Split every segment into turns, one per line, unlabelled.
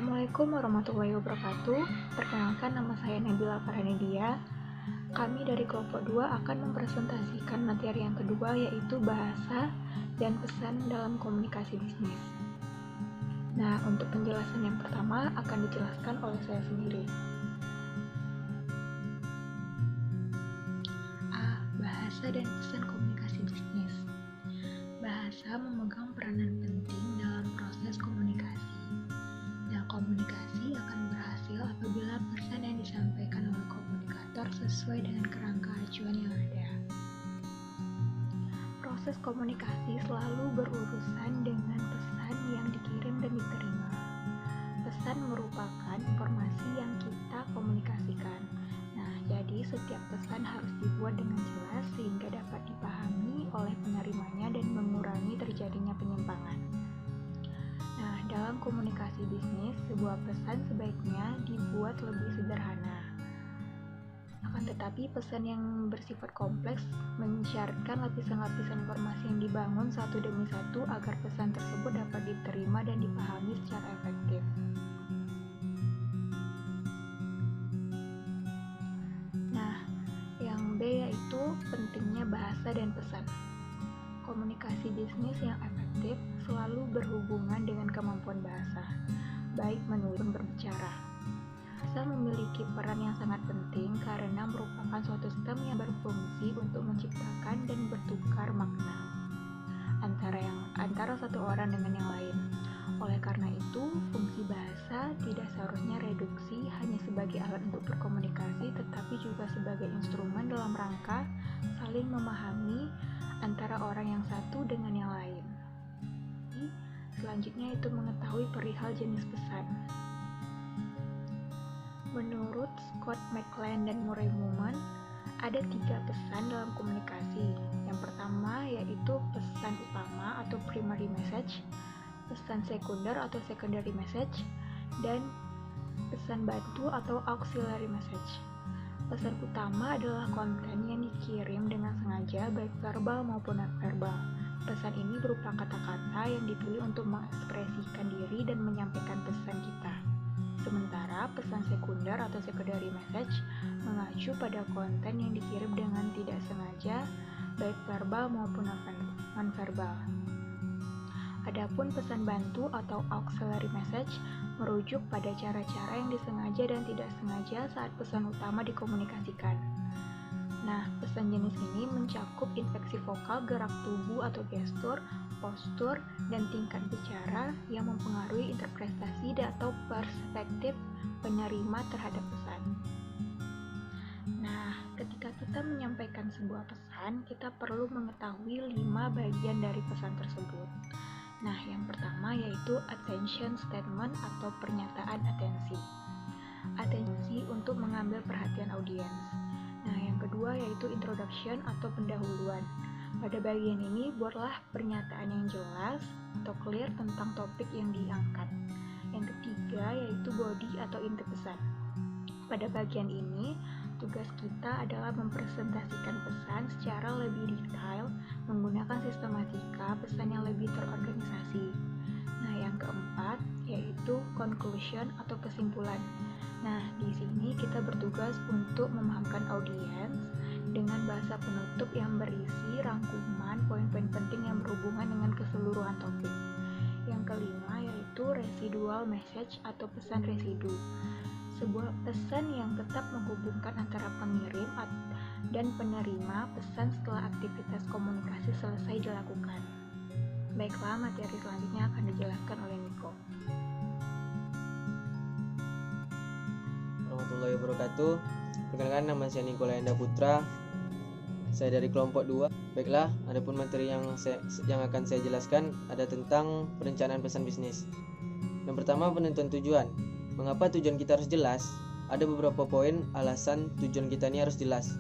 Assalamualaikum warahmatullahi wabarakatuh. Perkenalkan, nama saya Nabila Farhanidia. Kami dari kelompok 2 akan mempresentasikan materi yang kedua, yaitu bahasa dan pesan dalam komunikasi bisnis. Nah, untuk penjelasan yang pertama akan dijelaskan oleh saya sendiri. Bahasa dan pesan komunikasi bisnis. Bahasa memegang peranan penting dalam proses komunikasi. Nah, komunikasi akan berhasil apabila pesan yang disampaikan oleh komunikator sesuai dengan kerangka acuan yang ada. Proses komunikasi selalu berurusan dengan pesan yang dikirim dan diterima. Pesan merupakan informasi yang kita komunikasikan. Nah, jadi setiap pesan harus dibuat dengan jelas sehingga dapat dipahami oleh penerimanya dan mengurangi terjadinya penyimpangan. Nah, dalam komunikasi bisnis, sebuah pesan sebaiknya dibuat lebih sederhana. Akan tetapi, pesan yang bersifat kompleks mensyaratkan lapisan-lapisan informasi yang dibangun satu demi satu agar pesan tersebut dapat diterima dan dipahami secara efektif. Nah, yang B yaitu pentingnya bahasa dan pesan. Komunikasi bisnis yang efektif selalu berhubungan dengan kemampuan bahasa, baik menulis maupun berbicara. Bahasa memiliki peran yang sangat penting karena merupakan suatu sistem yang berfungsi untuk menciptakan dan bertukar makna antara satu orang dengan yang lain. Oleh karena itu, fungsi bahasa tidak seharusnya reduksi hanya sebagai alat untuk berkomunikasi, tetapi juga sebagai instrumen dalam rangka saling memahami antara orang yang satu dengan yang lain. Selanjutnya itu mengetahui perihal jenis pesan. Menurut Scott McClain dan Murray Moman, ada 3 pesan dalam komunikasi. Yang pertama yaitu pesan utama atau primary message, pesan sekunder atau secondary message, dan pesan bantu atau auxiliary message. Pesan utama adalah konten yang dikirim dengan sengaja, baik verbal maupun non-verbal. Pesan ini berupa kata-kata yang dipilih untuk mengekspresikan diri dan menyampaikan pesan kita. Sementara pesan sekunder atau secondary message mengacu pada konten yang dikirim dengan tidak sengaja, baik verbal maupun non-verbal. Adapun pesan bantu atau auxiliary message merujuk pada cara-cara yang disengaja dan tidak sengaja saat pesan utama dikomunikasikan. Nah, pesan jenis ini mencakup infleksi vokal, gerak tubuh atau gestur, postur, dan tingkat bicara yang mempengaruhi interpretasi atau perspektif penerima terhadap pesan. Nah, ketika kita menyampaikan sebuah pesan, kita perlu mengetahui 5 bagian dari pesan tersebut. Nah, yang pertama yaitu attention statement atau pernyataan atensi. Atensi untuk mengambil perhatian audiens. Nah, yang kedua yaitu introduction atau pendahuluan. Pada bagian ini, buatlah pernyataan yang jelas atau clear tentang topik yang diangkat. Yang ketiga yaitu body atau inti pesan. Pada bagian ini, tugas kita adalah mempresentasikan pesan secara lebih detail menggunakan sistematika pesan yang lebih terorganisasi. Nah, yang keempat yaitu conclusion atau kesimpulan. Nah, di sini kita bertugas untuk memahamkan audiens dengan bahasa penutup yang berisi rangkuman poin-poin penting yang berhubungan dengan keseluruhan topik. Yang kelima yaitu residual message atau pesan residu. Sebuah pesan yang tetap menghubungkan antara pengirim dan penerima pesan setelah aktivitas komunikasi selesai dilakukan. Baiklah, materi selanjutnya akan dijelaskan oleh Niko.
Warahmatullahi wabarakatuh. Perkenalkan, nama saya Nikolayanda Putra. Saya dari kelompok 2. Baiklah, adapun materi yang akan saya jelaskan ada tentang perencanaan pesan bisnis. Yang pertama, penentuan tujuan. Mengapa tujuan kita harus jelas? Ada beberapa poin alasan tujuan kita ini harus jelas.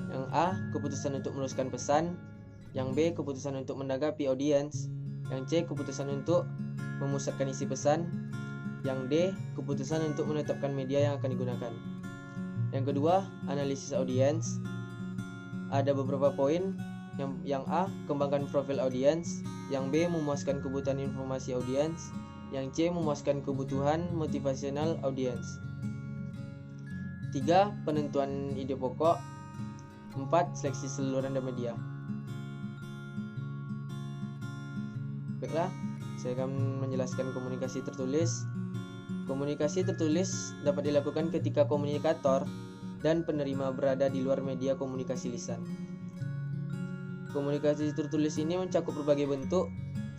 Yang A, keputusan untuk meneruskan pesan. Yang B, keputusan untuk menanggapi audiens. Yang C, keputusan untuk memusatkan isi pesan. Yang D, keputusan untuk menetapkan media yang akan digunakan. Yang kedua, analisis audiens. Ada beberapa poin. Yang A, kembangkan profil audiens. Yang B, memuaskan kebutuhan informasi audiens. Yang C. Memuaskan kebutuhan motivasional audiens. 3. Penentuan ide pokok. 4. Seleksi saluran dan media. Baiklah, saya akan menjelaskan komunikasi tertulis. Komunikasi tertulis dapat dilakukan ketika komunikator dan penerima berada di luar media komunikasi lisan. Komunikasi tertulis ini mencakup berbagai bentuk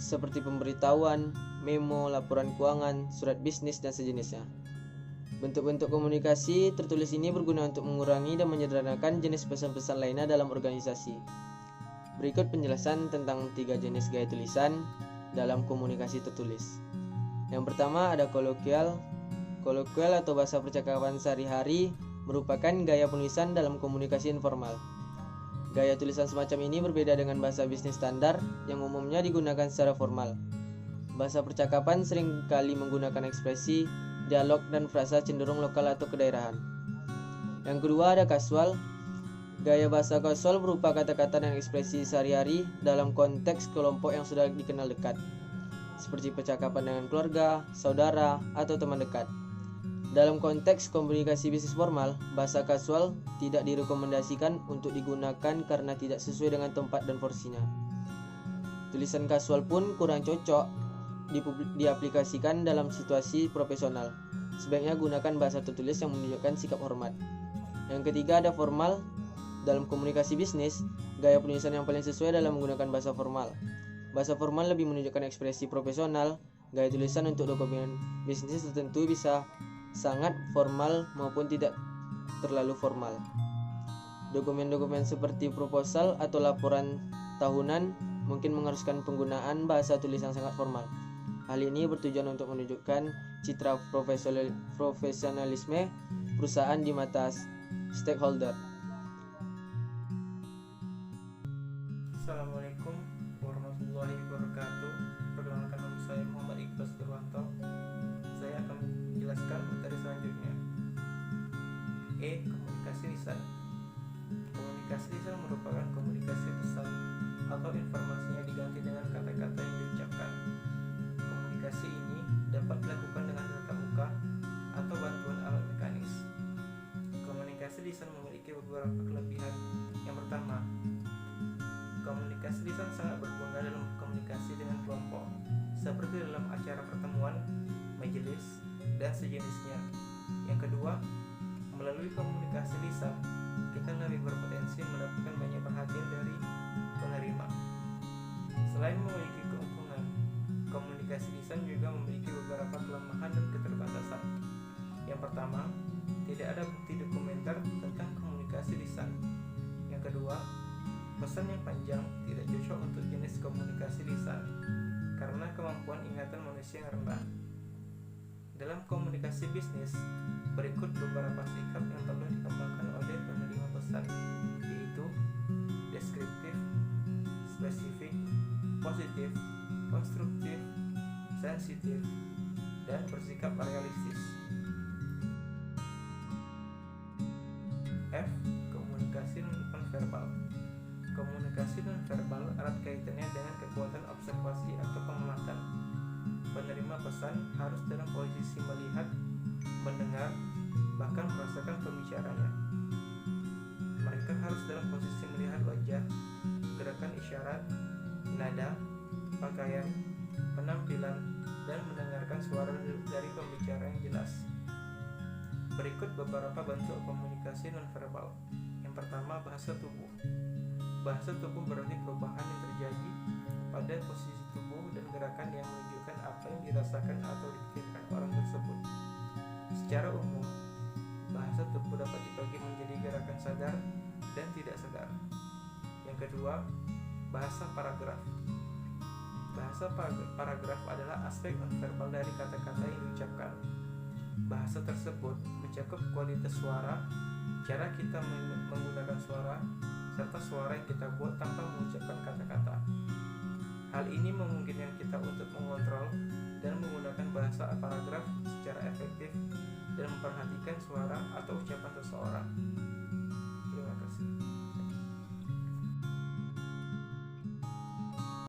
seperti pemberitahuan, memo, laporan keuangan, surat bisnis, dan sejenisnya. Bentuk-bentuk komunikasi tertulis ini berguna untuk mengurangi dan menyederhanakan jenis pesan-pesan lainnya dalam organisasi. Berikut penjelasan tentang 3 jenis gaya tulisan dalam komunikasi tertulis. Yang pertama ada kolokial. Kolokial atau bahasa percakapan sehari-hari merupakan gaya penulisan dalam komunikasi informal. Gaya tulisan semacam ini berbeda dengan bahasa bisnis standar yang umumnya digunakan secara formal. Bahasa percakapan seringkali menggunakan ekspresi, dialog, dan frasa cenderung lokal atau kedaerahan. Yang kedua ada kasual. Gaya bahasa kasual berupa kata-kata dan ekspresi sehari-hari dalam konteks kelompok yang sudah dikenal dekat, seperti percakapan dengan keluarga, saudara, atau teman dekat. Dalam konteks komunikasi bisnis formal, bahasa kasual tidak direkomendasikan untuk digunakan karena tidak sesuai dengan tempat dan porsinya. Tulisan kasual pun kurang cocok diaplikasikan dalam situasi profesional. Sebaiknya gunakan bahasa tertulis yang menunjukkan sikap hormat. Yang ketiga ada formal. Dalam komunikasi bisnis, gaya penulisan yang paling sesuai adalah menggunakan bahasa formal. Bahasa formal lebih menunjukkan ekspresi profesional. Gaya tulisan untuk dokumen bisnis tertentu bisa sangat formal maupun tidak terlalu formal. Dokumen-dokumen seperti proposal atau laporan tahunan mungkin mengharuskan penggunaan bahasa tulis yang sangat formal. Hal ini bertujuan untuk menunjukkan citra profesionalisme perusahaan di mata stakeholder.
Assalamualaikum warahmatullahi wabarakatuh. Perkenalkan, nama saya Muhammad Iqbal Sirwanto. Saya akan menjelaskan materi selanjutnya. Komunikasi lisan. Komunikasi lisan merupakan komunikasi pesan atau informasinya diganti dengan kata-kata yang diucapkan. Komunikasi ini dapat dilakukan dengan tatap muka atau bantuan alat mekanis. Komunikasi lisan memiliki beberapa kelebihan. Yang pertama, komunikasi lisan sangat berguna dalam komunikasi dengan kelompok, seperti dalam acara pertemuan, majelis, dan sejenisnya. Yang kedua, melalui komunikasi lisan, kita lebih berpotensi mendapatkan banyak perhatian dari penerima. Selain memiliki keuntungan, komunikasi lisan juga memiliki beberapa kelemahan dan keterbatasan. Yang pertama, tidak ada bukti dokumenter tentang komunikasi lisan. Yang kedua, pesan yang panjang tidak cocok untuk jenis komunikasi lisan karena kemampuan ingatan manusia yang rendah. Dalam komunikasi bisnis, berikut beberapa sikap yang perlu dikembangkan oleh penerima pesan, yaitu deskriptif, spesifik, positif, konstruktif, sensitif, dan bersikap realistis. F. Komunikasi nonverbal. Komunikasi nonverbal erat kaitannya dengan kekuatan observasi atau pengamatan. Penerima pesan harus dalam posisi melihat, mendengar, bahkan merasakan pembicaranya. Mereka harus dalam posisi melihat wajah, gerakan isyarat, nada, pakaian, penampilan, dan mendengarkan suara dari pembicara yang jelas. Berikut beberapa bentuk komunikasi nonverbal. Yang pertama, bahasa tubuh. Bahasa tubuh berarti perubahan yang terjadi pada posisi tubuh dan gerakan yang menunjukkan apa yang dirasakan atau dipikirkan orang tersebut. Secara umum, bahasa tubuh dapat dibagi menjadi gerakan sadar dan tidak sadar. Yang kedua, bahasa paragraf. Bahasa paragraf adalah aspek nonverbal dari kata-kata yang diucapkan. Bahasa tersebut mencakup kualitas suara, cara kita menggunakan suara, serta suara yang kita buat tanpa mengucapkan kata-kata. Hal ini memungkinkan kita untuk mengontrol dan menggunakan bahasa paragraf secara efektif dan memperhatikan suara atau ucapan seseorang.